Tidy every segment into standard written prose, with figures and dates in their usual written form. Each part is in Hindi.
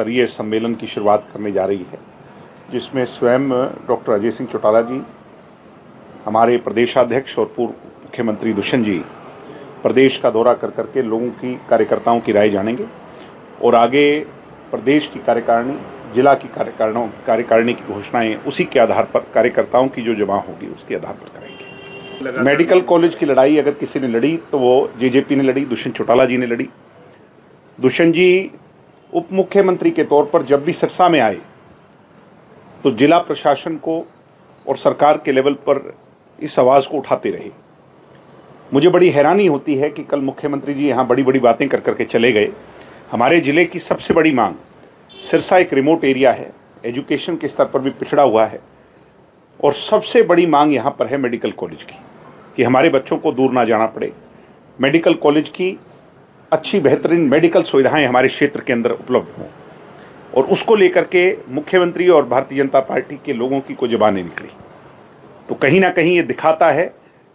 स्तरीय सम्मेलन की शुरुआत करने जा रही है, जिसमें स्वयं डॉक्टर अजय सिंह चौटाला जी, हमारे प्रदेशाध्यक्ष और पूर्व मुख्यमंत्री दुष्यंत जी प्रदेश का दौरा कर करके लोगों की, कार्यकर्ताओं की राय जानेंगे और आगे प्रदेश की कार्यकारिणी, जिला की कार्यकारिणी की घोषणाएं उसी के आधार पर, कार्यकर्ताओं की जो जमा होगी उसके आधार पर करेंगे। मेडिकल कॉलेज की लड़ाई अगर किसी ने लड़ी तो वो जेजेपी ने लड़ी, दुष्यंत चौटाला जी ने लड़ी। दुष्यंत जी उप मुख्यमंत्री के तौर पर जब भी सिरसा में आए तो जिला प्रशासन को और सरकार के लेवल पर इस आवाज़ को उठाते रहे। मुझे बड़ी हैरानी होती है कि कल मुख्यमंत्री जी यहाँ बड़ी बड़ी बातें कर करके चले गए। हमारे ज़िले की सबसे बड़ी मांग, सिरसा एक रिमोट एरिया है, एजुकेशन के स्तर पर भी पिछड़ा हुआ है और सबसे बड़ी मांग यहाँ पर है मेडिकल कॉलेज की, कि हमारे बच्चों को दूर ना जाना पड़े। मेडिकल कॉलेज की अच्छी बेहतरीन मेडिकल सुविधाएं हमारे क्षेत्र के अंदर उपलब्ध हों, और उसको लेकर के मुख्यमंत्री और भारतीय जनता पार्टी के लोगों की कोई ज़बानें निकली। तो कहीं ना कहीं ये दिखाता है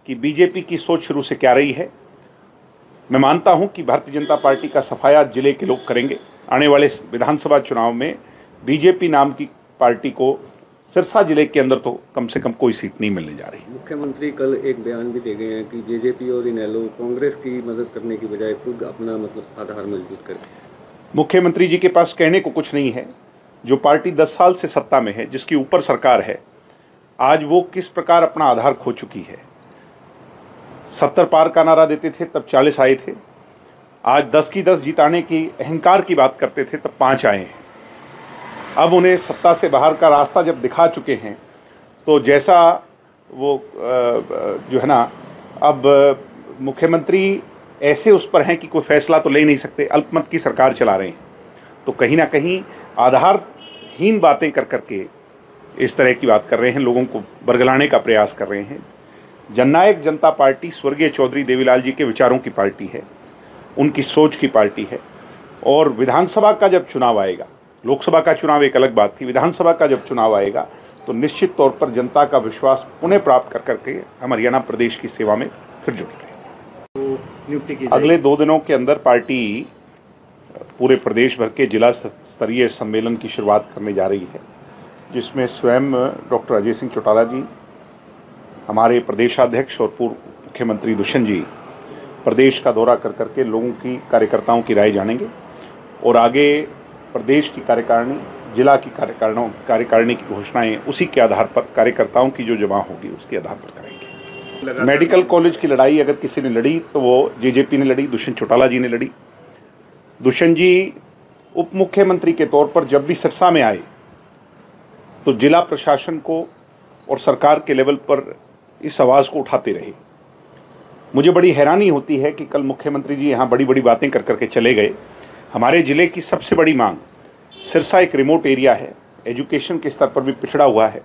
कि बीजेपी की सोच शुरू से क्या रही है। मैं मानता हूं कि भारतीय जनता पार्टी का सफाया जिले के लोग करेंगे। आने वाले विधानसभा चुनाव में बीजेपी नाम की पार्टी को सिरसा जिले के अंदर तो कम से कम कोई सीट नहीं मिलने जा रही। मुख्यमंत्री कल एक बयान भी दे गए हैं कि जेजेपी और इनेलो कांग्रेस की मदद करने की बजाय खुद अपना आधार मजबूत करें। मुख्यमंत्री जी के पास कहने को कुछ नहीं है। जो पार्टी 10 साल से सत्ता में है, जिसकी ऊपर सरकार है, आज वो किस प्रकार अपना आधार खो चुकी है। 70 पार का नारा देते थे तब 40 आए थे। आज 10 की 10 जिताने की अहंकार की बात करते थे तब 5 आए हैं। अब उन्हें सत्ता से बाहर का रास्ता जब दिखा चुके हैं तो जैसा वो जो है ना, अब मुख्यमंत्री ऐसे उस पर हैं कि कोई फैसला तो ले नहीं सकते, अल्पमत की सरकार चला रहे हैं। तो कहीं ना कहीं आधारहीन बातें कर करके इस तरह की बात कर रहे हैं, लोगों को बरगलाने का प्रयास कर रहे हैं। जननायक जनता पार्टी स्वर्गीय चौधरी देवीलाल जी के विचारों की पार्टी है, उनकी सोच की पार्टी है। और विधानसभा का जब चुनाव आएगा, लोकसभा का चुनाव एक अलग बात थी, विधानसभा का जब चुनाव आएगा तो निश्चित तौर पर जनता का विश्वास पुनः प्राप्त कर करके हम हरियाणा प्रदेश की सेवा में फिर जुट गए। अगले 2 दिनों के अंदर पार्टी पूरे प्रदेश भर के जिला स्तरीय सम्मेलन की शुरुआत करने जा रही है, जिसमें स्वयं डॉक्टर अजय सिंह चौटाला जी, हमारे प्रदेशाध्यक्ष और पूर्व मुख्यमंत्री दुष्यंत जी प्रदेश का दौरा कर करके लोगों की, कार्यकर्ताओं की राय जानेंगे और आगे प्रदेश की कार्यकारिणी, जिला की कार्यकारिणी की घोषणाएं उसी के आधार पर, कार्यकर्ताओं की जो जमा होगी उसके आधार पर करेंगे। मेडिकल कॉलेज की लड़ाई अगर किसी ने लड़ी तो वो जेजेपी ने लड़ी, दुष्यंत चौटाला जी ने लड़ी। दुष्यंत जी उप मुख्यमंत्री के तौर पर जब भी सिरसा में आए तो जिला प्रशासन को और सरकार के लेवल पर इस आवाज़ को उठाते रहे। मुझे बड़ी हैरानी होती है कि कल मुख्यमंत्री जी यहाँ बड़ी बड़ी बातें कर करके चले गए। हमारे ज़िले की सबसे बड़ी मांग, सिरसा एक रिमोट एरिया है, एजुकेशन के स्तर पर भी पिछड़ा हुआ है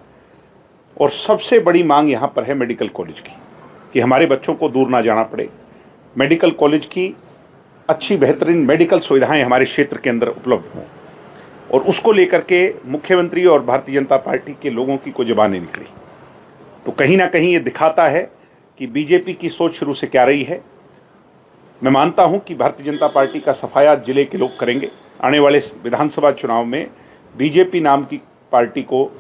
और सबसे बड़ी मांग यहाँ पर है मेडिकल कॉलेज की, कि हमारे बच्चों को दूर ना जाना पड़े। मेडिकल कॉलेज की अच्छी बेहतरीन मेडिकल सुविधाएं हमारे क्षेत्र के अंदर उपलब्ध हों, और उसको लेकर के मुख्यमंत्री और भारतीय जनता पार्टी के लोगों की कोई ज़बानें निकली। तो कहीं ना कहीं ये दिखाता है कि बीजेपी की सोच शुरू से क्या रही है। मैं मानता हूं कि भारतीय जनता पार्टी का सफाया जिले के लोग करेंगे। आने वाले विधानसभा चुनाव में बीजेपी नाम की पार्टी को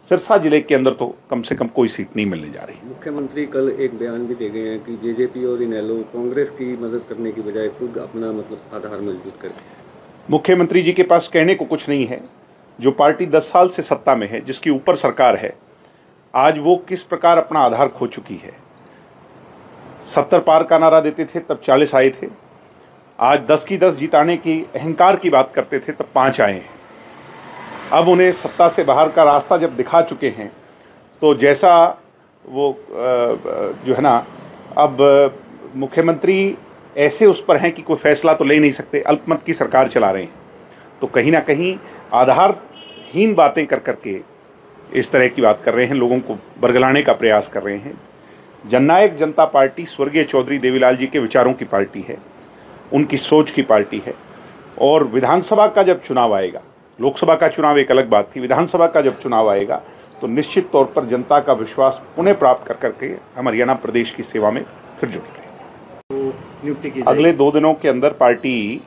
सिरसा जिले के अंदर तो कम से कम कोई सीट नहीं मिलने जा रही। मुख्यमंत्री कल एक बयान भी दे गए हैं कि जेजेपी और इनेलो कांग्रेस की मदद करने की बजाय खुद अपना आधार मजबूत करें। मुख्यमंत्री जी के पास कहने को कुछ नहीं है। जो पार्टी 10 साल से सत्ता में है, जिसकी ऊपर सरकार है, आज वो किस प्रकार अपना आधार खो चुकी है। 70 पार का नारा देते थे तब 40 आए थे। आज 10 की 10 जिताने की अहंकार की बात करते थे तब 5 आए हैं। अब उन्हें सत्ता से बाहर का रास्ता जब दिखा चुके हैं तो जैसा वो जो है ना, अब मुख्यमंत्री ऐसे उस पर हैं कि कोई फैसला तो ले नहीं सकते, अल्पमत की सरकार चला रहे हैं। तो कहीं ना कहीं आधारहीन बातें कर करके इस तरह की बात कर रहे हैं, लोगों को बरगलाने का प्रयास कर रहे हैं। जननायक जनता पार्टी स्वर्गीय चौधरी देवीलाल जी के विचारों की पार्टी है, उनकी सोच की पार्टी है। और विधानसभा का जब चुनाव आएगा, लोकसभा का चुनाव एक अलग बात थी, विधानसभा का जब चुनाव आएगा तो निश्चित तौर पर जनता का विश्वास पुनः प्राप्त कर करके हम हरियाणा प्रदेश की सेवा में फिर जुट गए। अगले 2 दिनों के अंदर पार्टी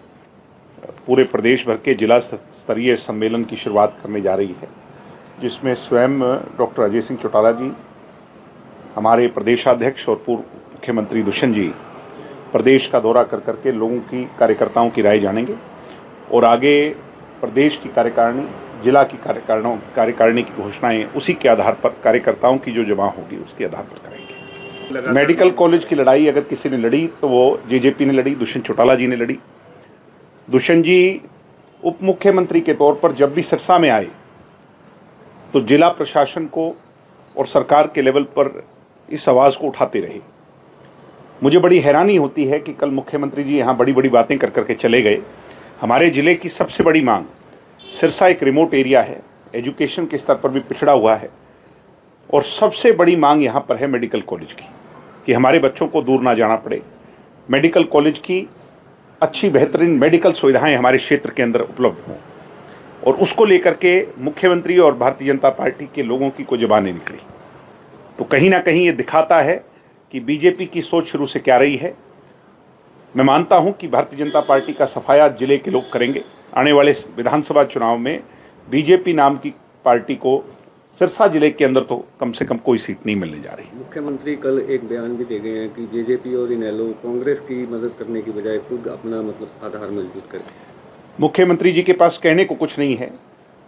पूरे प्रदेश भर के जिला स्तरीय सम्मेलन की शुरुआत करने जा रही है, जिसमें स्वयं डॉक्टर अजय सिंह चौटाला जी, हमारे प्रदेशाध्यक्ष और पूर्व मुख्यमंत्री दुष्यंत जी प्रदेश का दौरा कर करके लोगों की, कार्यकर्ताओं की राय जानेंगे और आगे प्रदेश की कार्यकारिणी, जिला की कार्यकारिणी की घोषणाएं उसी के आधार पर कार्यकर्ताओं की जो जमा होगी उसके आधार पर करेंगे। मेडिकल कॉलेज की लड़ाई अगर किसी ने लड़ी तो वो जेजेपी ने लड़ी, दुष्यंत चौटाला जी ने लड़ी। दुष्यंत जी उप मुख्यमंत्री के तौर पर जब भी सिरसा में आए तो जिला प्रशासन को और सरकार के लेवल पर इस आवाज़ को उठाते रहे। मुझे बड़ी हैरानी होती है कि कल मुख्यमंत्री जी यहाँ बड़ी बड़ी बातें कर करके चले गए। हमारे ज़िले की सबसे बड़ी मांग, सिरसा एक रिमोट एरिया है, एजुकेशन के स्तर पर भी पिछड़ा हुआ है और सबसे बड़ी मांग यहाँ पर है मेडिकल कॉलेज की, कि हमारे बच्चों को दूर ना जाना पड़े। मेडिकल कॉलेज की अच्छी बेहतरीन मेडिकल सुविधाएं हमारे क्षेत्र के अंदर उपलब्ध हों, और उसको लेकर के मुख्यमंत्री और भारतीय जनता पार्टी के लोगों की कोई ज़बान नहीं निकली। तो कहीं ना कहीं ये दिखाता है कि बीजेपी की सोच शुरू से क्या रही है। मैं मानता हूं कि भारतीय जनता पार्टी का सफाया जिले के लोग करेंगे। आने वाले विधानसभा चुनाव में बीजेपी नाम की पार्टी को सिरसा जिले के अंदर तो कम से कम कोई सीट नहीं मिलने जा रही। मुख्यमंत्री कल एक बयान भी दे गए हैं कि जेजेपी और इनेलो कांग्रेस की मदद करने की बजाय खुद अपना आधार मजबूत करें। मुख्यमंत्री जी के पास कहने को कुछ नहीं है।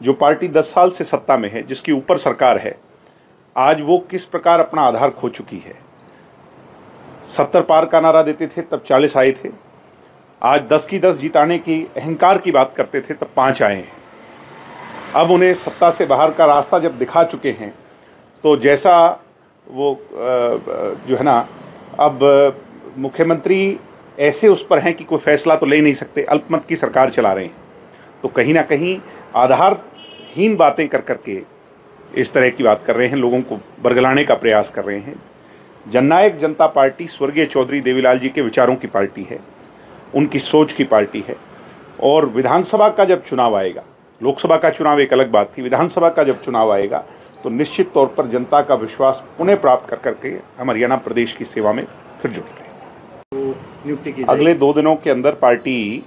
जो पार्टी 10 साल से सत्ता में है, जिसकी ऊपर सरकार है, आज वो किस प्रकार अपना आधार खो चुकी है। 70 पार का नारा देते थे तब 40 आए थे, आज 10 की 10 जिताने की अहंकार की बात करते थे तब 5 आए हैं। अब उन्हें सत्ता से बाहर का रास्ता जब दिखा चुके हैं तो जैसा वो जो है ना, अब मुख्यमंत्री ऐसे उस पर हैं कि कोई फैसला तो ले नहीं सकते, अल्पमत की सरकार चला रहे हैं। तो कहीं ना कहीं आधारहीन बातें कर करके इस तरह की बात कर रहे हैं, लोगों को बरगलाने का प्रयास कर रहे हैं। जननायक जनता पार्टी स्वर्गीय चौधरी देवीलाल जी के विचारों की पार्टी है, उनकी सोच की पार्टी है। और विधानसभा का जब चुनाव आएगा, लोकसभा का चुनाव एक अलग बात थी, विधानसभा का जब चुनाव आएगा तो निश्चित तौर पर जनता का विश्वास पुनः प्राप्त कर करके हम हरियाणा प्रदेश की सेवा में फिर जुट गए। अगले 2 दिनों के अंदर पार्टी